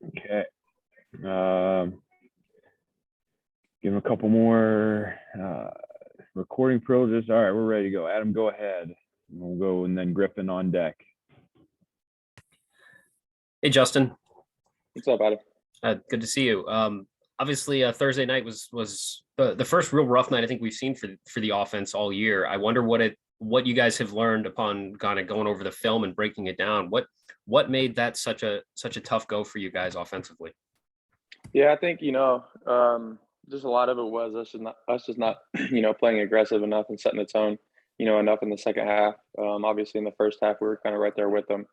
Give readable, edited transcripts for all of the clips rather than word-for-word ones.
Okay. Give him a couple more recording privileges. All right, we're ready to go. Adam, go ahead. We'll go, and then Griffin on deck. Hey, Justin. What's up, Adam? Good to see you. Obviously, Thursday night was the first real rough night I think we've seen for the offense all year. I wonder what you guys have learned upon kind of going over the film and breaking it down. What made that such a tough go for you guys offensively? Yeah, I think just a lot of it was us just not playing aggressive enough and setting the tone enough in the second half. Obviously in the first half we were kind of right there with them,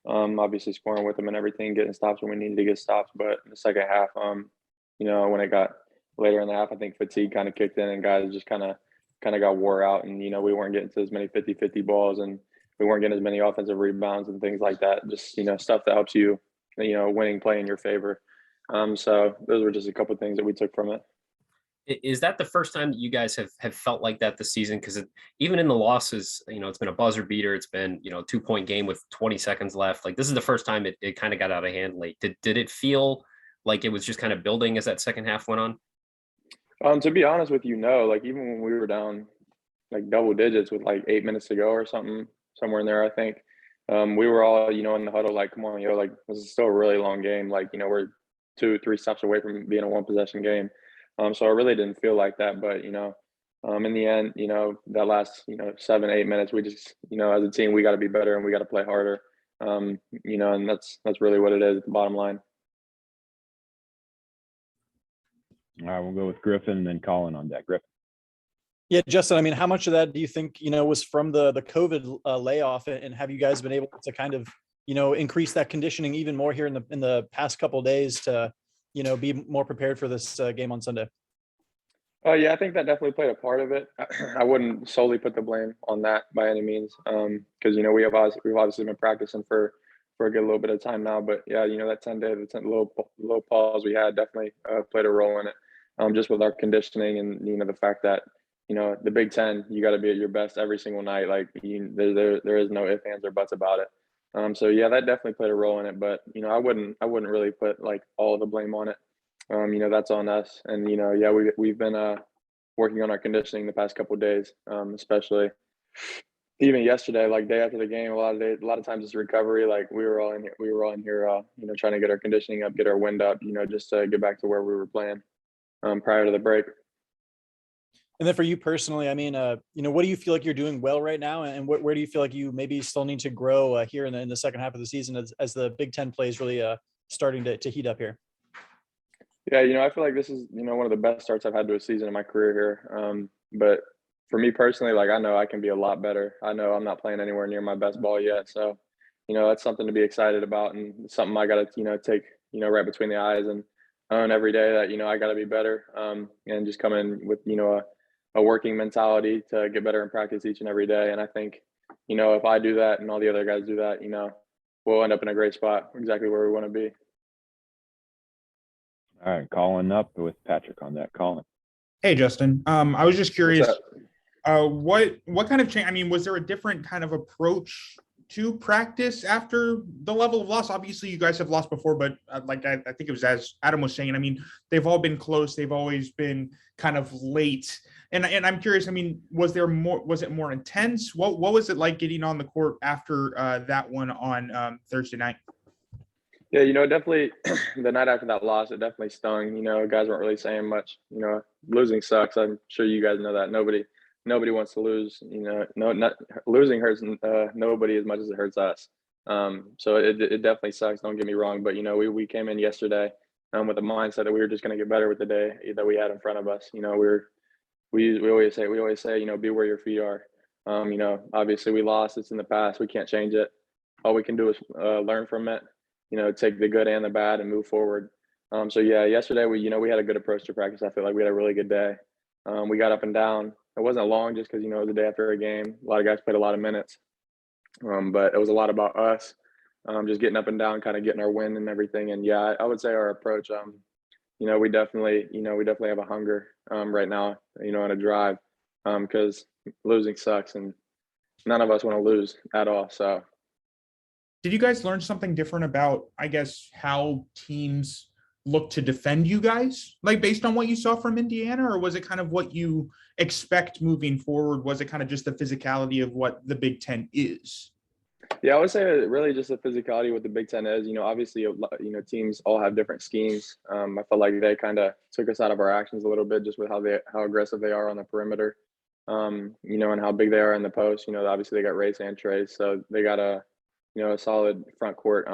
obviously scoring with them and everything, getting stops when we needed to get stops. But in the second half, when it got later in the half, I think fatigue kind of kicked in and guys just kind of got wore out, and we weren't getting to as many 50-50 balls, and we weren't getting as many offensive rebounds and things like that. Just stuff that helps you winning play in your favor. So those were just a couple of things that we took from it. Is that the first time that you guys have felt like that this season? Because even in the losses, it's been a buzzer beater. It's been, 2-point game with 20 seconds left. Like, this is the first time it kind of got out of hand late. Did it feel like it was just kind of building as that second half went on? To be honest with you, no. Like, even when we were down like double digits with like 8 minutes to go or something, somewhere in there, I think, we were all, in the huddle, like, come on, like, this is still a really long game. Like, we're 2-3 stops away from being a one possession game. So I really didn't feel like that. But, in the end, that last, 7-8 minutes, we just, as a team, we got to be better and we got to play harder. And that's really what it is at the bottom line. All right, we'll go with Griffin and then Colin on deck. Griffin. Yeah, Justin, I mean, how much of that do you think, was from the COVID layoff, and have you guys been able to kind of, increase that conditioning even more here in the past couple of days to, be more prepared for this game on Sunday? Yeah, I think that definitely played a part of it. I wouldn't solely put the blame on that by any means, because we've obviously been practicing for a good little bit of time now. But yeah, that 10-day, the little pause we had definitely played a role in it, just with our conditioning and the fact that the Big Ten, you got to be at your best every single night. Like, there is no ifs, ands, or buts about it. So yeah, that definitely played a role in it. But I wouldn't really put like all of the blame on it. That's on us. And yeah, we've been working on our conditioning the past couple of days, especially even yesterday, like day after the game. A lot of times it's recovery. Like, we were all in here, trying to get our conditioning up, get our wind up, just to get back to where we were playing prior to the break. And then for you personally, I mean, what do you feel like you're doing well right now, and where do you feel like you maybe still need to grow here in the second half of the season as the Big Ten plays really starting to heat up here? Yeah, I feel like this is one of the best starts I've had to a season in my career here. But for me personally, like, I know I can be a lot better. I know I'm not playing anywhere near my best ball yet, so that's something to be excited about, and something I got to take right between the eyes and own every day that I got to be better, and just come in with a working mentality to get better in practice each and every day. And I think, if I do that and all the other guys do that, we'll end up in a great spot, exactly where we want to be. All right, Colin up with Patrick on that. Colin. Hey, Justin. I was just curious, what kind of change? I mean, was there a different kind of approach to practice after the level of loss? Obviously, you guys have lost before, but I think it was, as Adam was saying, I mean, they've all been close. They've always been kind of late. And I'm curious, I mean, was it more intense? What was it like getting on the court after that one on Thursday night? Yeah, definitely the night after that loss, it definitely stung. Guys weren't really saying much. Losing sucks. I'm sure you guys know that. Nobody wants to lose. Losing hurts nobody as much as it hurts us. So it definitely sucks. Don't get me wrong, but we came in yesterday with the mindset that we were just going to get better with the day that we had in front of us. We always say be where your feet are. Obviously we lost. It's in the past. We can't change it. All we can do is learn from it. Take the good and the bad and move forward. So yeah, yesterday we had a good approach to practice. I feel like we had a really good day. We got up and down. It wasn't long just because it was the day after a game. A lot of guys played a lot of minutes, but it was a lot about us, just getting up and down, kind of getting our win and everything. And yeah, I would say our approach, we definitely have a hunger right now, and a drive, because losing sucks and none of us want to lose at all. So did you guys learn something different about, I guess, how teams look to defend you guys, like based on what you saw from Indiana, or was it kind of what you expect moving forward? Was it kind of just the physicality of what the Big Ten is? Yeah, I would say really just the physicality what the Big Ten is. Obviously, teams all have different schemes. I felt like they kind of took us out of our actions a little bit just with how aggressive they are on the perimeter, and how big they are in the post. Obviously they got Race and Trace, so they got a solid front court.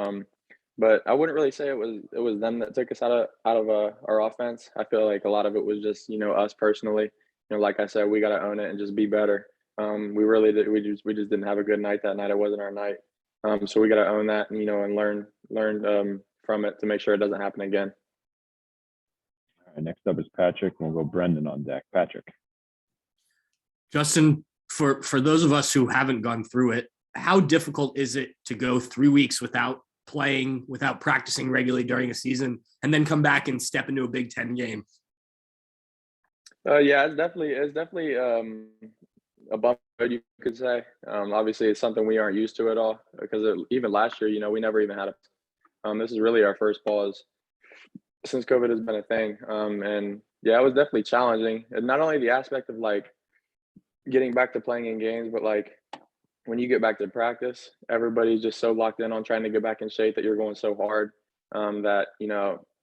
But I wouldn't really say it was them that took us out of our offense. I feel like a lot of it was just us personally. Like I said, we got to own it and just be better. We really did. We just didn't have a good night that night. It wasn't our night. So we got to own that, and learn from it to make sure it doesn't happen again. All right, next up is Patrick. We'll go Brendan on deck. Patrick. Justin, for those of us who haven't gone through it, how difficult is it to go 3 weeks without playing, without practicing regularly during a season, and then come back and step into a Big Ten game? Yeah, it's definitely a bump, you could say. Obviously, it's something we aren't used to at all because even last year, we never even had this is really our first pause since COVID has been a thing. And yeah, it was definitely challenging. And not only the aspect of like getting back to playing in games, but like when you get back to practice, everybody's just so locked in on trying to get back in shape that you're going so hard that,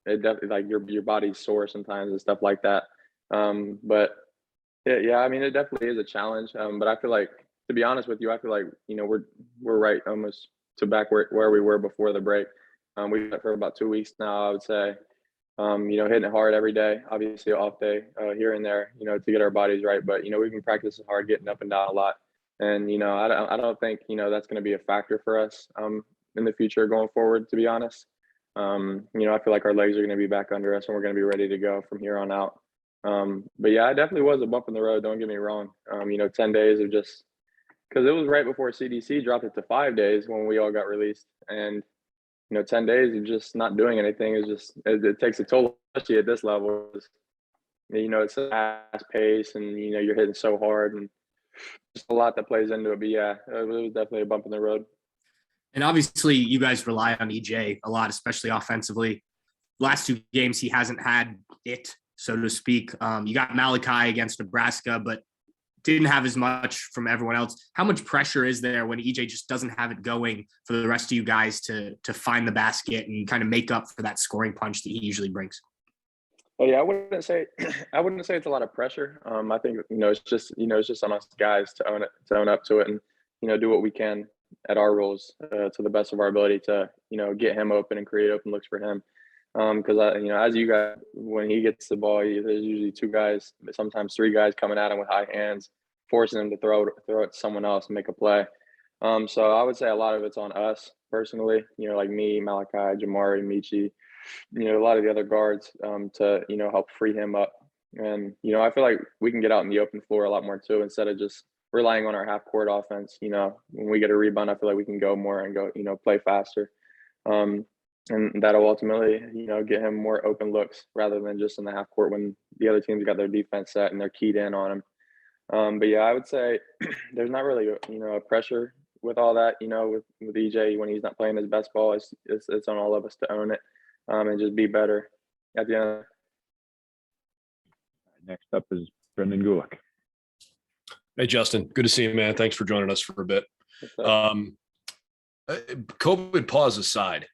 it definitely like your body's sore sometimes and stuff like that. But yeah, I mean, it definitely is a challenge. But I feel like, to be honest with you, I feel like, we're right almost to back where we were before the break. We've been for about 2 weeks now, I would say. Hitting it hard every day, obviously off day here and there, to get our bodies right. But, we've been practicing hard, getting up and down a lot. And, I don't think, that's going to be a factor for us in the future going forward, to be honest. I feel like our legs are going to be back under us and we're going to be ready to go from here on out. But yeah, it definitely was a bump in the road. Don't get me wrong. 10 days of just, because it was right before CDC dropped it to 5 days when we all got released. And, 10 days of just not doing anything is just, it takes a toll, especially at this level. It's a fast pace and, you're hitting so hard and just a lot that plays into it. But yeah, it was definitely a bump in the road. And obviously you guys rely on EJ a lot, especially offensively. Last 2 games, he hasn't had it, so to speak. You got Malachi against Nebraska, but didn't have as much from everyone else. How much pressure is there when EJ just doesn't have it going for the rest of you guys to find the basket and kind of make up for that scoring punch that he usually brings? Oh yeah, I wouldn't say it's a lot of pressure. I think it's just on us guys to own up to it, and do what we can at our roles to the best of our ability to get him open and create open looks for him. Because as you guys, when he gets the ball, there's usually 2 guys, sometimes 3 guys coming at him with high hands, forcing him to throw it to someone else and make a play. So I would say a lot of it's on us personally. Like me, Malachi, Jamari, Michi, a lot of the other guards to help free him up. And I feel like we can get out in the open floor a lot more too, instead of just relying on our half court offense. When we get a rebound, I feel like we can go more and go play faster. And that'll ultimately, get him more open looks rather than just in the half court when the other team's got their defense set and they're keyed in on him. But yeah, I would say there's not really, a pressure with all that, with EJ when he's not playing his best ball. It's on all of us to own it and just be better at the end. Next up is Brendan Gulick. Hey, Justin. Good to see you, man. Thanks for joining us for a bit. COVID pause aside,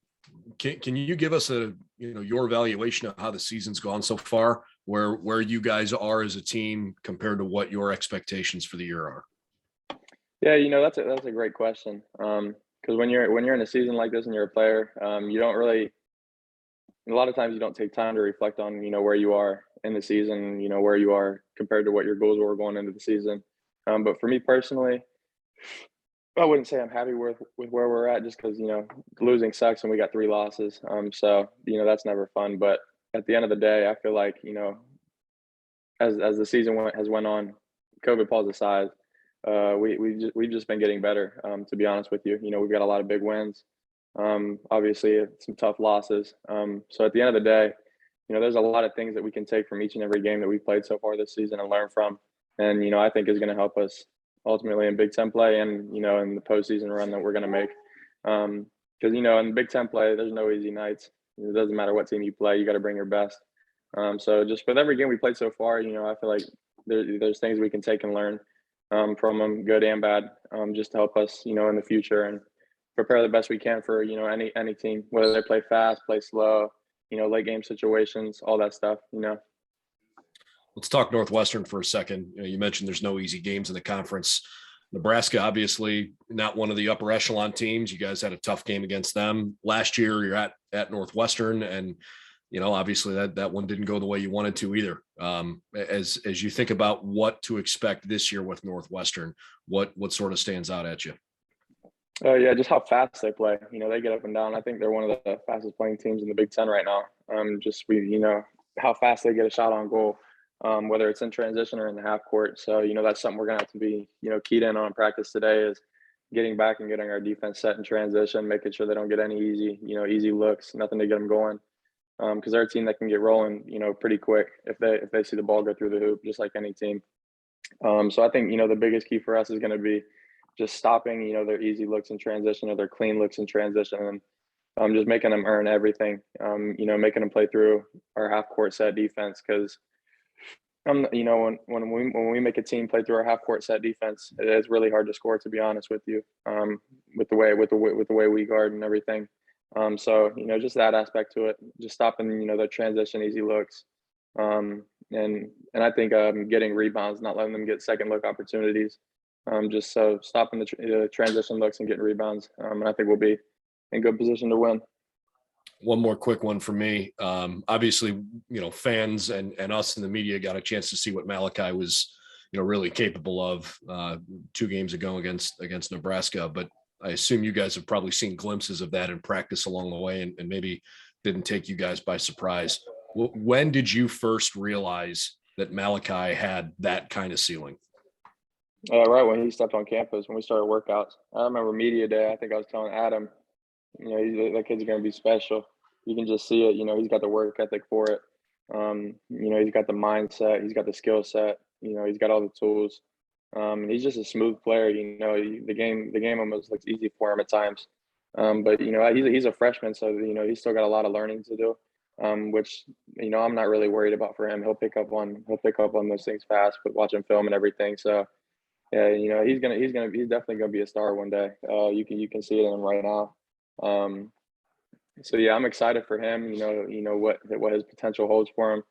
can you give us your evaluation of how the season's gone so far, where you guys are as a team compared to what your expectations for the year are? Yeah, that's a great question. Because when you're in a season like this and you're a player, you don't really, a lot of times you don't take time to reflect on where you are in the season, where you are compared to what your goals were going into the season. But for me personally, I wouldn't say I'm happy with where we're at, just because losing sucks and we got 3 losses. So that's never fun. But at the end of the day, I feel like as the season has went on, COVID pause aside, we've just been getting better. To be honest with you, we've got a lot of big wins. Obviously, some tough losses. So at the end of the day, there's a lot of things that we can take from each and every game that we've played so far this season and learn from. And I think is going to help us ultimately in Big Ten play and in the postseason run that we're going to make. because in Big Ten play, there's no easy nights. It doesn't matter what team you play, you got to bring your best. So just with every game we played so far, I feel like there's things we can take and learn from them, good and bad, just to help us, in the future and prepare the best we can for any team, whether they play fast, play slow, late game situations, all that stuff. Let's talk Northwestern for a second. You mentioned there's no easy games in the conference. Nebraska, obviously not one of the upper echelon teams. You guys had a tough game against them last year. You're at Northwestern, and obviously that one didn't go the way you wanted to either. As you think about what to expect this year with Northwestern, what sort of stands out at you? Yeah, just how fast they play. They get up and down. I think they're one of the fastest playing teams in the Big Ten right now. How fast they get a shot on goal. Whether it's in transition or in the half court. So, that's something we're going to have to be, keyed in on practice today is getting back and getting our defense set in transition, making sure they don't get any easy looks, nothing to get them going. Because they're a team that can get rolling, pretty quick if they see the ball go through the hoop, just like any team. So I think, the biggest key for us is going to be just stopping, their easy looks in transition or their clean looks in transition and just making them earn everything, making them play through our half court set defense because when we make a team play through our half court set defense, it is really hard to score. To be honest with you, with the way we guard and everything. So just that aspect to it, just stopping the transition easy looks, and I think getting rebounds, not letting them get second look opportunities, just so stopping the transition looks and getting rebounds, and I think we'll be in good position to win. One more quick one for me. Obviously, fans and us in the media got a chance to see what Malachi was, really capable of 2 games ago against Nebraska. But I assume you guys have probably seen glimpses of that in practice along the way and maybe didn't take you guys by surprise. When did you first realize that Malachi had that kind of ceiling? Right when he stepped on campus, when we started workouts. I remember media day, I think I was telling Adam, that kid's going to be special. You can just see it. He's got the work ethic for it. He's got the mindset. He's got the skill set. He's got all the tools. He's just a smooth player. The game almost looks easy for him at times. But he's a freshman, so he's still got a lot of learning to do. Which I'm not really worried about for him. He'll pick up on those things fast, but watching film and everything. So yeah, he's definitely gonna be a star one day. You can see it in him right now. So yeah, I'm excited for him. What his potential holds for him.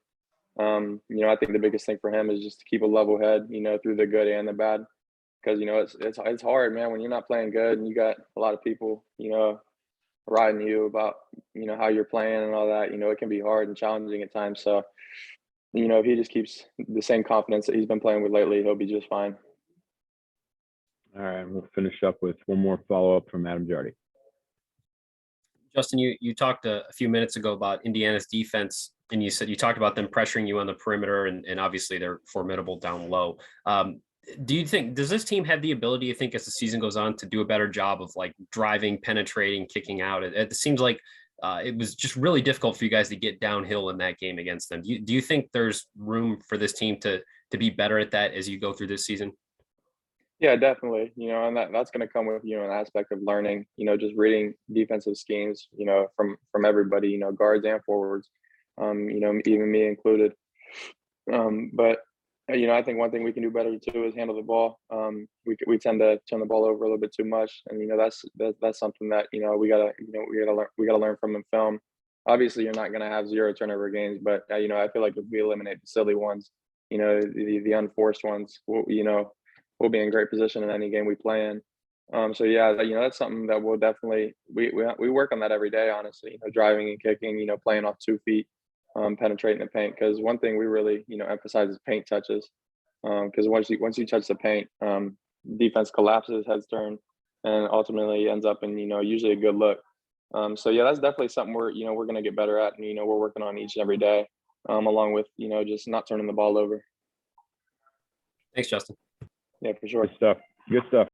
I think the biggest thing for him is just to keep a level head, through the good and the bad, because it's hard, man, when you're not playing good and you got a lot of people, riding you about how you're playing and all that. It can be hard and challenging at times. So, if he just keeps the same confidence that he's been playing with lately, he'll be just fine. All right, we'll finish up with one more follow-up from Adam Jardy. Justin, you talked a few minutes ago about Indiana's defense, and you said you talked about them pressuring you on the perimeter, and obviously they're formidable down low. Does this team have the ability, you think, as the season goes on, to do a better job of like driving, penetrating, kicking out? It seems like it was just really difficult for you guys to get downhill in that game against them. Do you think there's room for this team to be better at that as you go through this season? Yeah, definitely. And that's going to come with, an aspect of learning, just reading defensive schemes, from everybody, guards and forwards, even me included. But, I think one thing we can do better too is handle the ball. We tend to turn the ball over a little bit too much. And, that's something that, we gotta learn from in film. Obviously you're not going to have 0 turnover games, but, I feel like if we eliminate the silly ones, the unforced ones, we'll be in great position in any game we play in. So yeah, that's something that we'll definitely we work on that every day. Honestly, driving and kicking, playing off 2 feet, penetrating the paint. Because one thing we really emphasize is paint touches. Because once you touch the paint, defense collapses, heads turn, and ultimately ends up in usually a good look. So yeah, that's definitely something we're going to get better at, and we're working on each and every day, along with just not turning the ball over. Thanks, Justin. Yeah, for sure. Good stuff.